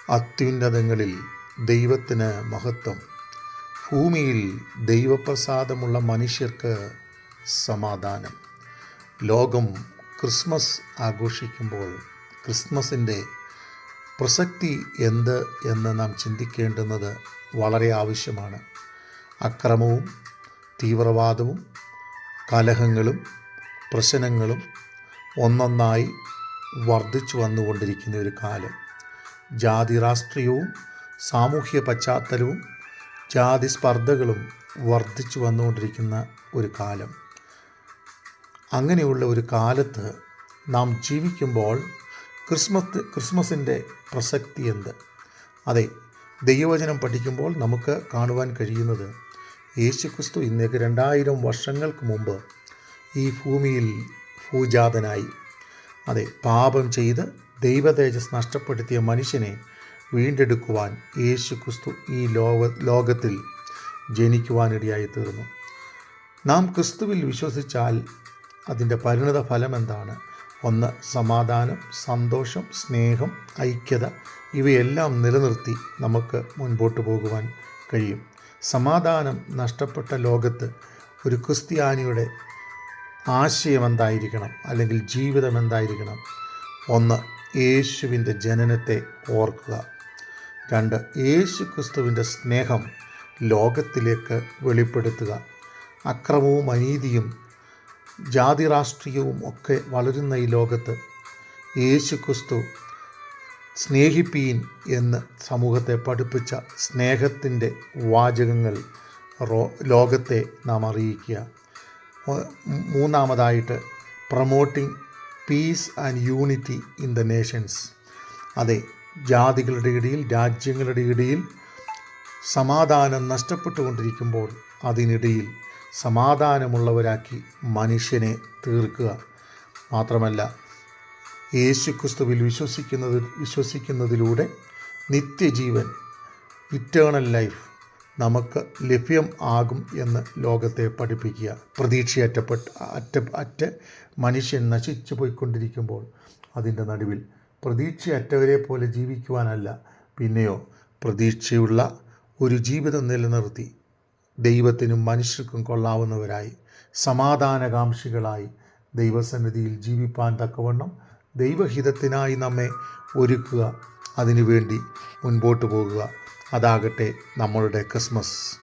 അത്യുന്നതങ്ങളിൽ ദൈവത്തിന് മഹത്വം. ഭൂമിയിൽ ദൈവപ്രസാദമുള്ള മനുഷ്യർക്ക് സമാധാനം. ലോകം ക്രിസ്മസ് ആഘോഷിക്കുമ്പോൾ ക്രിസ്മസിൻ്റെ പ്രസക്തി എന്ത് എന്ന് നാം ചിന്തിക്കേണ്ടുന്നത് വളരെ ആവശ്യമാണ്. അക്രമവും തീവ്രവാദവും കലഹങ്ങളും പ്രശ്നങ്ങളും ഒന്നൊന്നായി വർദ്ധിച്ചു വന്നുകൊണ്ടിരിക്കുന്ന ഒരു കാലം. ജാതി രാഷ്ട്രീയവും സാമൂഹ്യ പശ്ചാത്തലവും ജാതി സ്പർദ്ധകളും വർദ്ധിച്ചു വന്നുകൊണ്ടിരിക്കുന്ന ഒരു കാലം. അങ്ങനെയുള്ള ഒരു കാലത്ത് നാം ജീവിക്കുമ്പോൾ ക്രിസ്മസിൻ്റെ പ്രസക്തി എന്ത്? അതെ, ദൈവവചനം പഠിക്കുമ്പോൾ നമുക്ക് കാണുവാൻ കഴിയുന്നത് യേശുക്രിസ്തു ഇന്നേക്ക് 2000 വർഷങ്ങൾക്ക് മുമ്പ് ഈ ഭൂമിയിൽ ഭൂജാതനായി. അതെ, പാപം ചെയ്ത് ദൈവതേജസ് നഷ്ടപ്പെടുത്തിയ മനുഷ്യനെ വീണ്ടെടുക്കുവാൻ യേശുക്രിസ്തു ഈ ലോകത്തിൽ ജനിക്കുവാനിടയായി തീർന്നു. നാം ക്രിസ്തുവിൽ വിശ്വസിച്ചാൽ അതിൻ്റെ പരിണത ഫലം എന്താണ്? ഒന്ന്, സമാധാനം, സന്തോഷം, സ്നേഹം, ഐക്യത ഇവയെല്ലാം നിലനിർത്തി നമുക്ക് മുൻപോട്ട് പോകുവാൻ കഴിയും. സമാധാനം നഷ്ടപ്പെട്ട ലോകത്ത് ഒരു ക്രിസ്ത്യാനിയുടെ ആശയം എന്തായിരിക്കണം, അല്ലെങ്കിൽ ജീവിതം എന്തായിരിക്കണം? ഒന്ന്, യേശുവിൻ്റെ ജനനത്തെ ഓർക്കുക. രണ്ട്, യേശു ക്രിസ്തുവിൻ്റെ സ്നേഹം ലോകത്തിലേക്ക് വെളിപ്പെടുത്തുക. അക്രമവും അനീതിയും ജാതി രാഷ്ട്രീയവും ഒക്കെ വളരുന്ന ഈ ലോകത്ത് യേശു ക്രിസ്തു സ്നേഹിപ്പീൻ എന്ന് സമൂഹത്തെ പഠിപ്പിച്ച സ്നേഹത്തിൻ്റെ വാചകങ്ങൾ ലോകത്തെ നാം അറിയിക്കുക. മൂന്നാമതായിട്ട്, promoting piece and unity in the Nations. അതെ, ജാതികളുടെ ഇടയിൽ, രാജ്യങ്ങളുടെ ഇടയിൽ സമാധാനം നഷ്ടപ്പെട്ടുകൊണ്ടിരിക്കുമ്പോൾ അതിനിടയിൽ സമാധാനമുള്ളവരാക്കി മനുഷ്യനെ തീർക്കുക. മാത്രമല്ല, യേശുക്രിസ്തുവിൽ വിശ്വസിക്കുന്നതിലൂടെ നിത്യജീവൻ, ഇറ്റേണൽ ലൈഫ് നമുക്ക് ലഭ്യം ആകും എന്ന് ലോകത്തെ പഠിപ്പിക്കുക. പ്രതീക്ഷയറ്റ മനുഷ്യൻ നശിച്ചു പോയിക്കൊണ്ടിരിക്കുമ്പോൾ അതിൻ്റെ നടുവിൽ പ്രതീക്ഷയറ്റവരെ പോലെ ജീവിക്കുവാനല്ല, പിന്നെയോ പ്രതീക്ഷയുള്ള ഒരു ജീവിതം നിലനിർത്തി ദൈവത്തിനും മനുഷ്യർക്കും കൊള്ളാവുന്നവരായി, സമാധാനകാംക്ഷികളായി ദൈവസന്നിധിയിൽ ജീവിപ്പാൻ തക്കവണ്ണം ദൈവഹിതത്തിനായി നമ്മെ ഒരുക്കുക. അതിനുവേണ്ടി മുൻപോട്ട് പോകുക. അതാകട്ടെ നമ്മളുടെ ക്രിസ്മസ്.